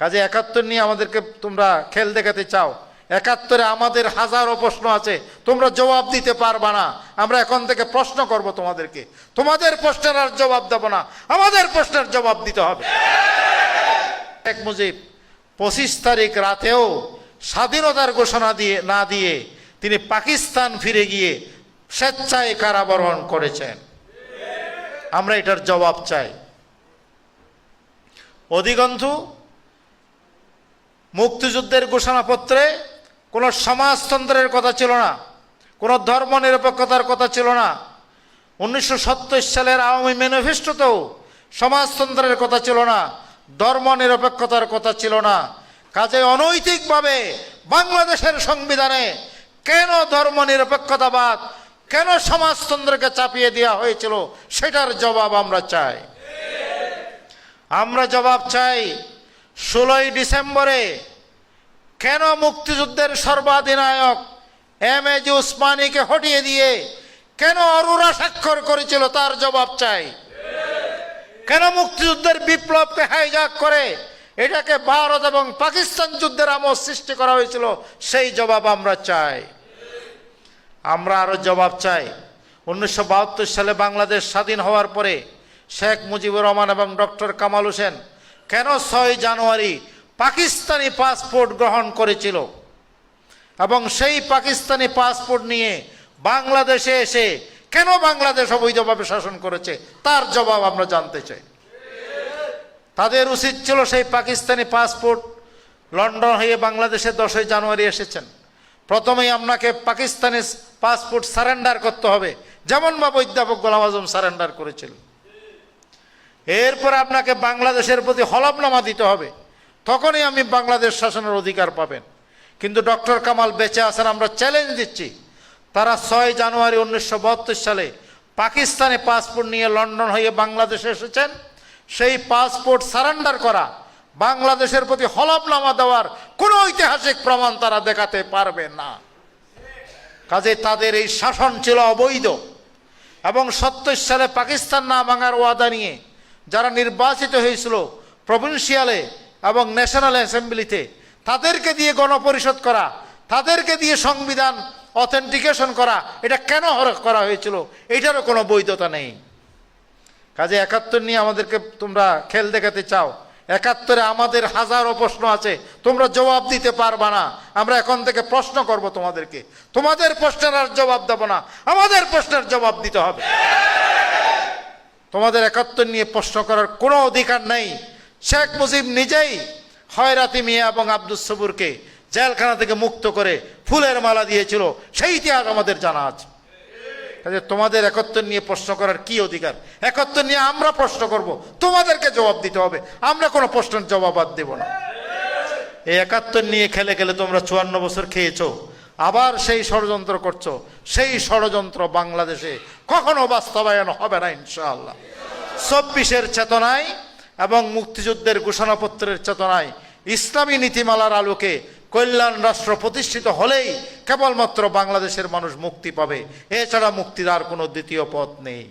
কাজে ৭১ নিয়ে আমাদেরকে তোমরা খেল দেখাতে চাও, ৭১-এ আমাদের হাজারো প্রশ্ন আছে, তোমরা জবাব দিতে পারবা না। আমরা এখন থেকে প্রশ্ন করব তোমাদেরকে, তোমাদের প্রশ্নের আর জবাব দেব না, আমাদের প্রশ্নের জবাব দিতে হবে। শেখ মুজিব 25 তারিখ রাতেও স্বাধীনতার ঘোষণা না দিয়ে তিনি পাকিস্তান ফিরে গিয়ে স্বেচ্ছায় কারাবরণ করেছেন। আমরা এটার জবাব চাই। অধিকন্তু মুক্তিযুদ্ধের ঘোষণাপত্রে কোনো সমাজতন্ত্রের কথা ছিল না, কোনো ধর্ম নিরপেক্ষতার কথা ছিল না। 1970 সালের আওয়ামী ম্যানিফেস্টোতেও সমাজতন্ত্রের কথা ছিল না, ধর্ম নিরপেক্ষতার কথা ছিল না। কাজে অনৈতিকভাবে বাংলাদেশের সংবিধানে কেন ধর্ম নিরপেক্ষতাবাদ, কেন সমাজতন্ত্রকে চাপিয়ে দেওয়া হয়েছিল, সেটার জবাব আমরা চাই। আমরা জবাব চাই 16ই ডিসেম্বরে কেন মুক্তিযুদ্ধের সর্বাধিনায়ক এম.এ. উসমানীকে হটিয়ে দিয়ে কেন অরোরা স্বাক্ষর করেছিল, তার জবাব চাই। কেন মুক্তিযুদ্ধের বিপ্লবকে হাইজ্যাক করে এটাকে ভারত এবং পাকিস্তান যুদ্ধের আমল সৃষ্টি করা হয়েছিল, সেই জবাব আমরা চাই। আমরা আরো জবাব চাই 1972 সালে বাংলাদেশ স্বাধীন হওয়ার পরে শেখ মুজিবুর রহমান এবং ডক্টর কামাল হোসেন কেন 6 জানুয়ারি পাকিস্তানি পাসপোর্ট গ্রহণ করেছিল এবং সেই পাকিস্তানি পাসপোর্ট নিয়ে বাংলাদেশে এসে কেন বাংলাদেশ অবৈধভাবে শাসন করেছে, তার জবাব আমরা জানতে চাই। তাদের উচিত ছিল সেই পাকিস্তানি পাসপোর্ট লন্ডন হয়ে বাংলাদেশে 10ই জানুয়ারি এসেছেন, প্রথমেই আপনাকে পাকিস্তানি পাসপোর্ট সারেন্ডার করতে হবে, যেমনভাবে অধ্যাপক গোলাম আজম সারেন্ডার করেছিল। এরপর আপনাকে বাংলাদেশের প্রতি হলফনামা দিতে হবে, তখনই আমি বাংলাদেশ শাসনের অধিকার পাবেন। কিন্তু ডক্টর কামাল বেঁচে আছেন, আমরা চ্যালেঞ্জ দিচ্ছি। তারা 6 জানুয়ারি 1972 সালে পাকিস্তানে পাসপোর্ট নিয়ে লন্ডন হয়ে বাংলাদেশে এসেছেন। সেই পাসপোর্ট সারেন্ডার করা, বাংলাদেশের প্রতি হলফনামা দেওয়ার কোনো ঐতিহাসিক প্রমাণ তারা দেখাতে পারবে না। কাজে তাদের এই শাসন ছিল অবৈধ। এবং 70 সালে পাকিস্তান না ভাঙার ওয়াদা নিয়ে যারা নির্বাচিত হয়েছিল প্রভিন্সিয়ালে এবং ন্যাশনাল অ্যাসেম্বলিতে, তাদেরকে দিয়ে গণপরিষদ করা, তাদেরকে দিয়ে সংবিধান অথেন্টিকেশন করা, এটা কেন করা হয়েছিল, এটারও কোনো বৈধতা নেই। কাজে ৭১ নিয়ে আমাদেরকে তোমরা খেল দেখাতে চাও, ৭১-এ আমাদের হাজারো প্রশ্ন আছে, তোমরা জবাব দিতে পারবা না। আমরা এখন থেকে প্রশ্ন করব তোমাদেরকে, তোমাদের প্রশ্নের আর জবাব দেব না, আমাদের প্রশ্নের জবাব দিতে হবে। তোমাদের ৭১ নিয়ে প্রশ্ন করার কোনো অধিকার নেই। শেখ মুজিব নিজেই খয়রাতি মিয়া এবং আব্দুস সবুরকে জেলখানা থেকে মুক্ত করে ফুলের মালা দিয়েছিল, সেই ইতিহাস আমাদের জানা আছে। কাজে তোমাদের ৭১ নিয়ে প্রশ্ন করার কি অধিকার? ৭১ নিয়ে আমরা প্রশ্ন করব, তোমাদেরকে জবাব দিতে হবে, আমরা কোনো প্রশ্নের জবাব আর দেব না। এই ৭১ নিয়ে খেলে খেলে তোমরা 54 বছর খেয়েছো, আবার সেই ষড়যন্ত্র করছো। সেই ষড়যন্ত্র বাংলাদেশে কখনো বাস্তবায়ন হবে না ইনশাআল্লাহ। 24-এর চেতনায় এবং মুক্তিযুদ্ধের ঘোষণাপত্রের চেতনায় ইসলামী নীতিমালার আলোকে কল্যাণ রাষ্ট্র প্রতিষ্ঠিত হলেই কেবলমাত্র বাংলাদেশের মানুষ মুক্তি পাবে, এছাড়া মুক্তির আর কোনো দ্বিতীয় পথ নেই।